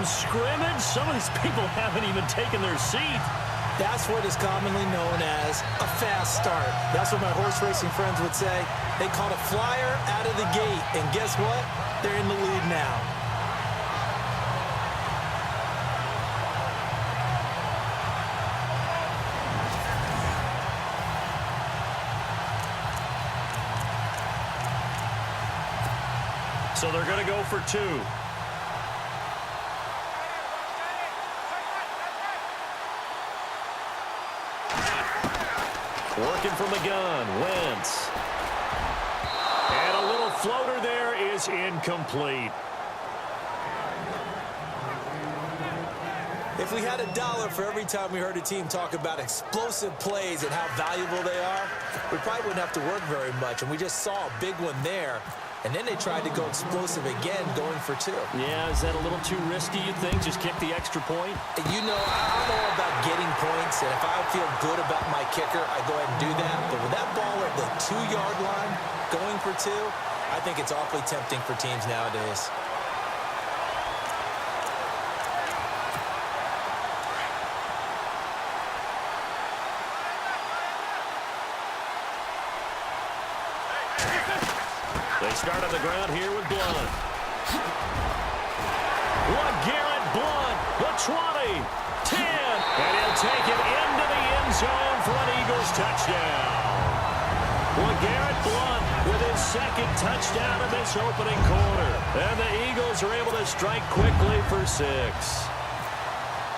scrimmage. Some of these people haven't even taken their seat. That's what is commonly known as a fast start. That's what my horse racing friends would say. They caught a flyer out of the gate, and guess what? They're in the lead now. So they're going to go for two. Working from the gun, Wentz. And a little floater there is incomplete. If we had $1 for every time we heard a team talk about explosive plays and how valuable they are, we probably wouldn't have to work very much. And we just saw a big one there. And then they tried to go explosive again, going for two. Yeah, is that a little too risky, you think? Just kick the extra point? You know, I'm all about getting points, and if I feel good about my kicker, I go ahead and do that. But with that ball at the 2-yard line, going for two, I think it's awfully tempting for teams nowadays. They start on the ground here with Blunt. LeGarrette Blunt, the 20, 10, and he'll take it into the end zone for an Eagles touchdown. LeGarrette Blunt with his second touchdown of this opening quarter. And the Eagles are able to strike quickly for 6.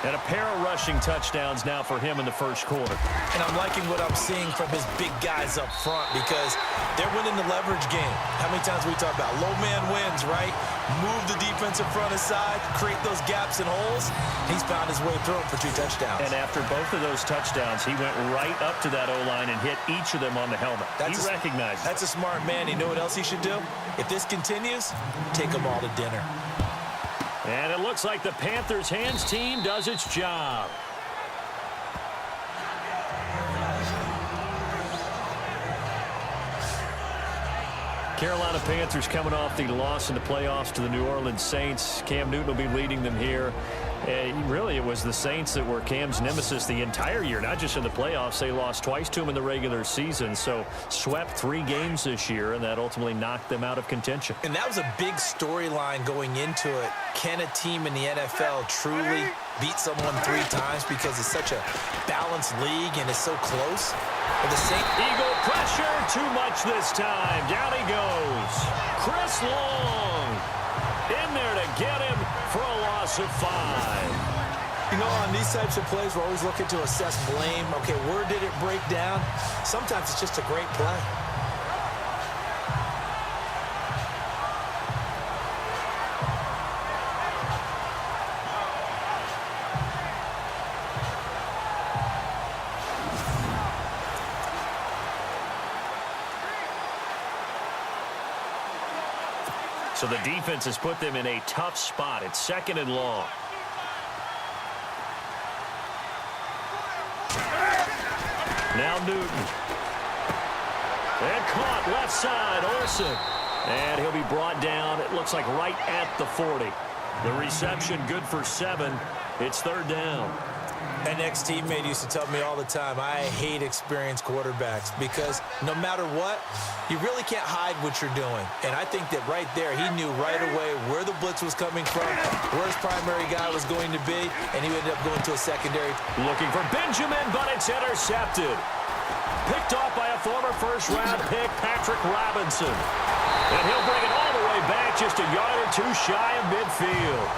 And a pair of rushing touchdowns now for him in the first quarter. And I'm liking what I'm seeing from his big guys up front because they're winning the leverage game. How many times we talk about low man wins, right? Move the defensive front aside, create those gaps and holes. He's found his way through them for 2 touchdowns. And after both of those touchdowns, he went right up to that O-line and hit each of them on the helmet. He recognized it. That's a smart man. You know what else he should do? If this continues, take them all to dinner. And it looks like the Panthers' hands team does its job. Carolina Panthers coming off the loss in the playoffs to the New Orleans Saints. Cam Newton will be leading them here. Really, it was the Saints that were Cam's nemesis the entire year, not just in the playoffs. They lost twice to him in the regular season, so swept 3 games this year, and that ultimately knocked them out of contention. And that was a big storyline going into it. Can a team in the NFL truly beat someone 3 times because it's such a balanced league and it's so close? Eagle pressure, too much this time. Down he goes. Chris Long in there to get him for a loss of 5. You know, on these types of plays, we're always looking to assess blame. Okay, where did it break down? Sometimes it's just a great play. So the defense has put them in a tough spot. It's 2nd and long. Now Newton. And caught left side, Olsen. And he'll be brought down, it looks like right at the 40. The reception good for 7. It's 3rd down. An ex-teammate used to tell me all the time, I hate experienced quarterbacks because no matter what, you really can't hide what you're doing. And I think that right there, he knew right away where the blitz was coming from, where his primary guy was going to be, and he ended up going to a secondary. Looking for Benjamin, but it's intercepted. Picked off by a former first-round pick, Patrick Robinson. And he'll bring it all the way back, just a yard or 2 shy of midfield.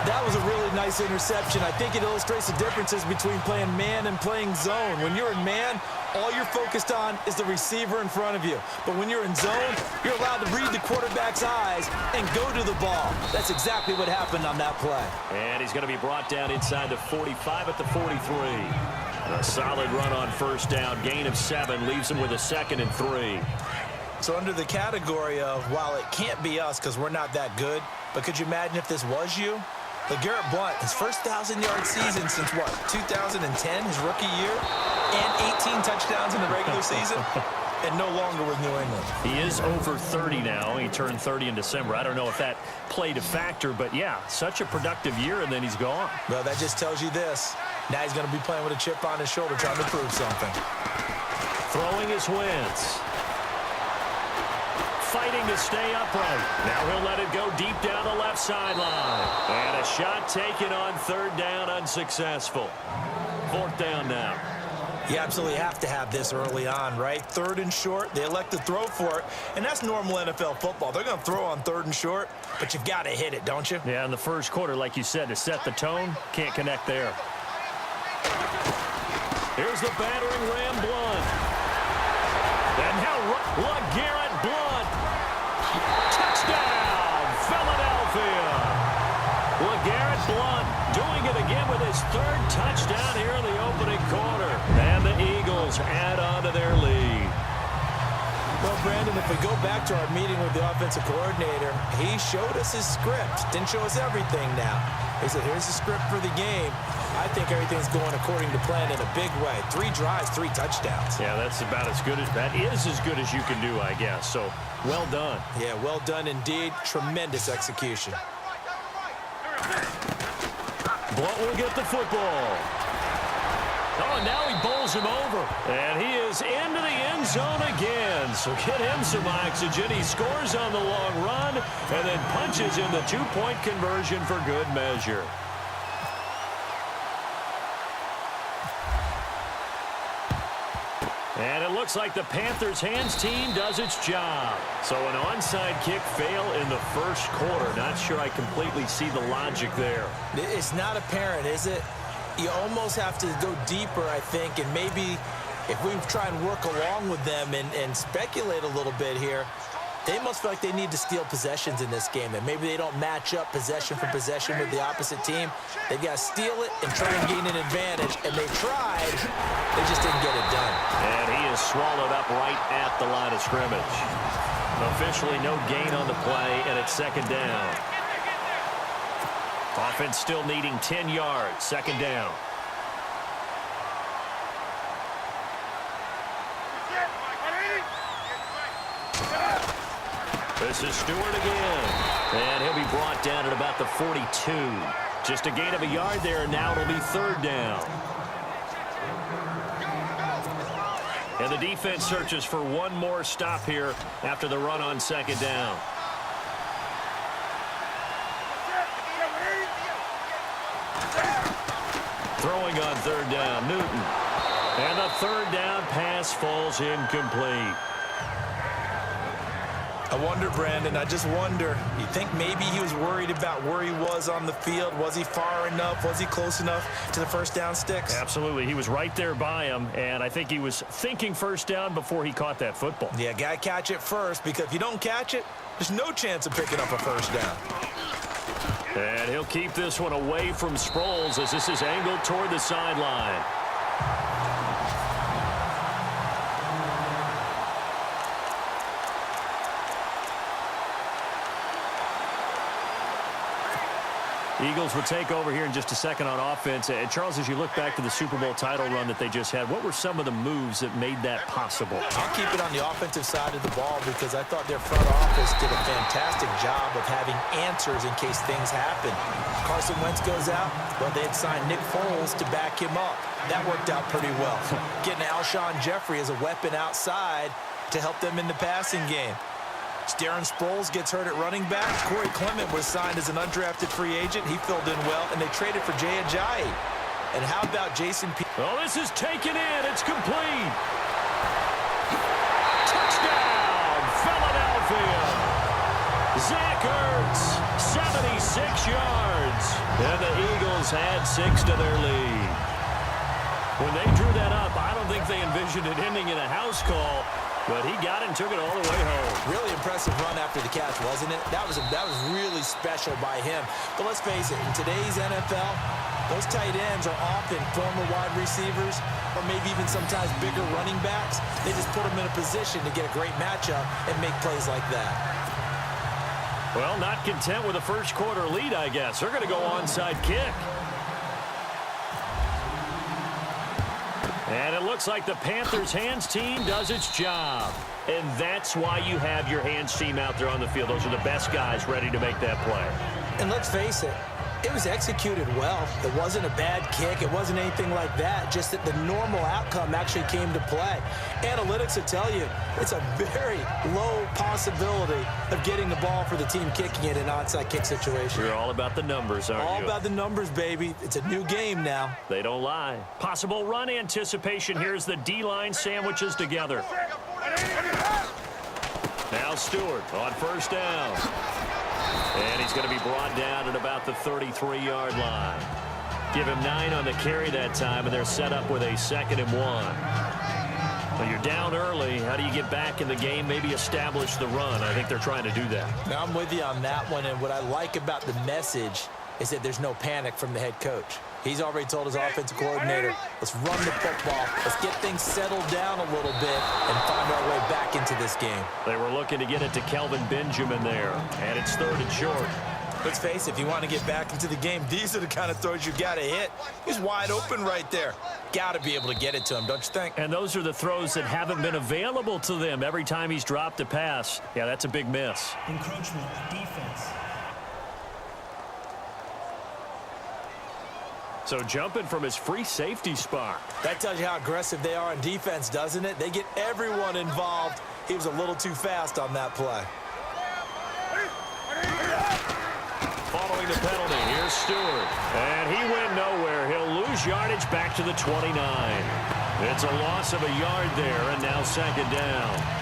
That was a really nice interception. I think it illustrates the differences between playing man and playing zone. When you're in man, all you're focused on is the receiver in front of you. But when you're in zone, you're allowed to read the quarterback's eyes and go to the ball. That's exactly what happened on that play. And he's going to be brought down inside the 45 at the 43. A solid run on first down. Gain of 7 leaves him with a 2nd and 3. So under the category of, while it can't be us because we're not that good, but could you imagine if this was you? LeGarrette Blunt, his first 1,000-yard season since, what, 2010, his rookie year, and 18 touchdowns in the regular season. and no longer with New England. He is over 30 now. He turned 30 in December. I don't know if that played a factor, but yeah, such a productive year, and then he's gone. Well, that just tells you this. Now he's going to be playing with a chip on his shoulder trying to prove something. Throwing his Wentz. Fighting to stay upright. Now he'll let it go deep down the left sideline. And a shot taken on third down, unsuccessful. Fourth down now. You absolutely have to have this early on, right? Third and short, they elect to throw for it, and that's normal NFL football. They're going to throw on third and short, but you've got to hit it, don't you? Yeah, in the first quarter, like you said, to set the tone, can't connect there. Here's the battering ram, Blunt. And now LeGarrette Blunt. Touchdown, Philadelphia. LeGarrette Blunt doing it again with his third touchdown here in the opening quarter. And the Eagles add on to their lead. Well, Brandon, if we go back to our meeting with the offensive coordinator, he showed us his script. Didn't show us everything now. He said, here's the script for the game. I think everything's going according to plan in a big way. 3 drives, 3 touchdowns. Yeah, that's about as good as that is as good as you can do, I guess. So, well done. Yeah, well done indeed. Tremendous execution. Blunt will get the football. Oh, and now he bowls him over. And he is into the end zone again. So get him some oxygen. He scores on the long run and then punches in the 2-point conversion for good measure. And it looks like the Panthers' hands team does its job. So an onside kick fail in the first quarter. Not sure I completely see the logic there. It's not apparent, is it? You almost have to go deeper, I think, and maybe if we try and work along with them and speculate a little bit here, they must feel like they need to steal possessions in this game, and maybe they don't match up possession for possession with the opposite team. They've got to steal it and try and gain an advantage, and they tried. They just didn't get it done. And he is swallowed up right at the line of scrimmage. Officially no gain on the play, and it's second down. Offense still needing 10 yards. Second down. This is Stewart again. And he'll be brought down at about the 42. Just a gain of a yard there, and now it'll be third down. And the defense searches for one more stop here after the run on second down. Throwing on third down, Newton. And the third down pass falls incomplete. I wonder, Brandon, I just wonder, you think maybe he was worried about where he was on the field? Was he far enough? Was he close enough to the first down sticks? Absolutely. He was right there by him, and I think he was thinking first down before he caught that football. Yeah, got to catch it first, because if you don't catch it, there's no chance of picking up a first down. And he'll keep this one away from Sproles as this is angled toward the sideline. Eagles will take over here in just a second on offense. And Charles, as you look back to the Super Bowl title run that they just had, what were some of the moves that made that possible? I'll keep it on the offensive side of the ball because I thought their front office did a fantastic job of having answers in case things happen. Carson Wentz goes out, well, they had signed Nick Foles to back him up. That worked out pretty well. Getting Alshon Jeffrey as a weapon outside to help them in the passing game. Darren Sproles gets hurt at running back. Corey Clement was signed as an undrafted free agent. He filled in well, and they traded for Jay Ajayi. And how about Jason P? Oh, this is taken in. It's complete. Touchdown, Philadelphia. Zach Ertz, 76 yards. And the Eagles add 6 to their lead. When they drew that up, I don't think they envisioned it ending in a house call. But he got it and took it all the way home. Really impressive run after the catch, wasn't it? That was really special by him. But let's face it, in today's NFL, those tight ends are often former wide receivers or maybe even sometimes bigger running backs. They just put them in a position to get a great matchup and make plays like that. Well, not content with a first quarter lead, I guess. They're going to go onside kick. And it looks like the Panthers' hands team does its job. And that's why you have your hands team out there on the field. Those are the best guys ready to make that play. And let's face it, it was executed well. It wasn't a bad kick. It wasn't anything like that. Just that the normal outcome actually came to play. Analytics will tell you it's a very low possibility of getting the ball for the team kicking it in an onside kick situation. You're all about the numbers, aren't you? All about the numbers, baby. It's a new game now. They don't lie. Possible run anticipation. Here's the D-line sandwiches together. Now Stewart on first down. And he's going to be brought down at about the 33-yard line. Give him 9 on the carry that time, and they're set up with a 2nd and 1. Well, you're down early. How do you get back in the game, maybe establish the run? I think they're trying to do that. Now, I'm with you on that one, and what I like about the message is that there's no panic from the head coach. He's already told his offensive coordinator, let's run the football, let's get things settled down a little bit and find our way back into this game. They were looking to get it to Kelvin Benjamin there, and it's 3rd and short. Let's face it, if you want to get back into the game, these are the kind of throws you got to hit. He's wide open right there. Got to be able to get it to him, don't you think? And those are the throws that haven't been available to them every time he's dropped a pass. Yeah, that's a big miss. Encroachment, defense. So jumping from his free safety spot. That tells you how aggressive they are on defense, doesn't it? They get everyone involved. He was a little too fast on that play. Following the penalty, here's Stewart. And he went nowhere. He'll lose yardage back to the 29. It's a loss of a yard there, and now 2nd down.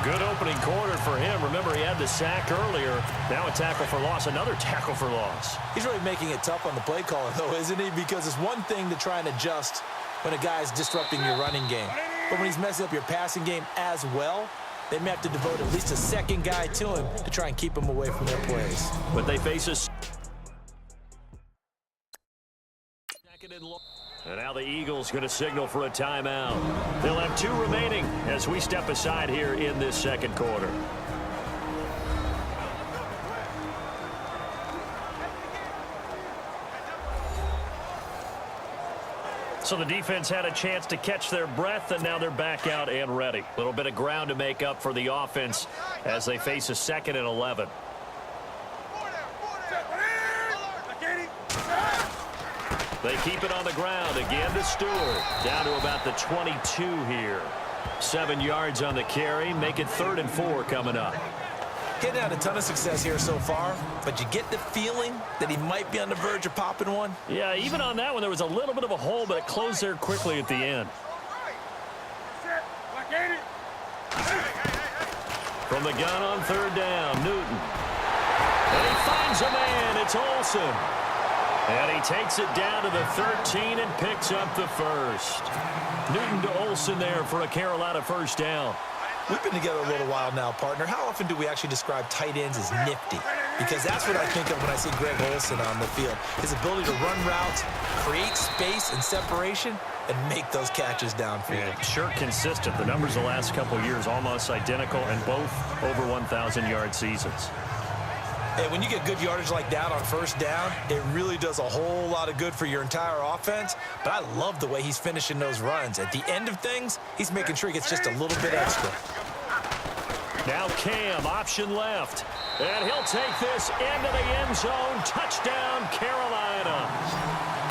Good opening quarter for him. Remember, he had the sack earlier. Now a tackle for loss, another tackle for loss. He's really making it tough on the play caller, though, isn't he? Because it's one thing to try and adjust when a guy's disrupting your running game. But when he's messing up your passing game as well, they may have to devote at least a second guy to him to try and keep him away from their plays. But they face us. And now the Eagles going to signal for a timeout. They'll have 2 remaining as we step aside here in this 2nd quarter. So the defense had a chance to catch their breath, and now they're back out and ready. A little bit of ground to make up for the offense as they face a 2nd and 11. They keep it on the ground. Again to Stewart. Down to about the 22 here. 7 yards on the carry. Make it 3rd and 4 coming up. Getting out a ton of success here so far, but you get the feeling that he might be on the verge of popping one. Yeah, even on that one, there was a little bit of a hole, but it closed there quickly at the end. From the gun on 3rd down, Newton. And he finds a man. It's Olsen. And he takes it down to the 13 and picks up the 1st. Newton to Olsen there for a Carolina 1st down. We've been together a little while now, partner. How often do we actually describe tight ends as nifty? Because that's what I think of when I see Greg Olsen on the field. His ability to run routes, create space and separation, and make those catches downfield. Yeah, sure consistent. The numbers the last couple of years almost identical, and both over 1,000-yard seasons. And when you get good yardage like that on 1st down, it really does a whole lot of good for your entire offense. But I love the way he's finishing those runs. At the end of things, he's making sure he gets just a little bit extra. Now Cam, option left. And he'll take this into the end zone. Touchdown, Carolina.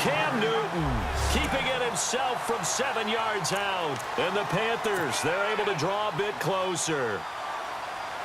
Cam Newton keeping it himself from 7 yards out. And the Panthers, they're able to draw a bit closer.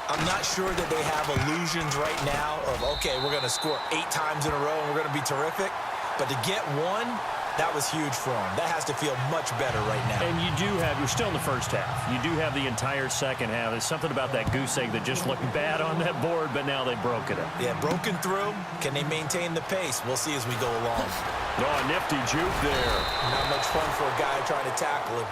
I'm not sure that they have illusions right now of, okay, we're going to score 8 times in a row and we're going to be terrific. But to get one, that was huge for them. That has to feel much better right now. And you do have, you're still in the 1st half. You do have the entire 2nd half. There's something about that goose egg that just looked bad on that board, but now they've broken it. Yeah, broken through. Can they maintain the pace? We'll see as we go along. Oh, a nifty juke there. Not much fun for a guy trying to tackle him.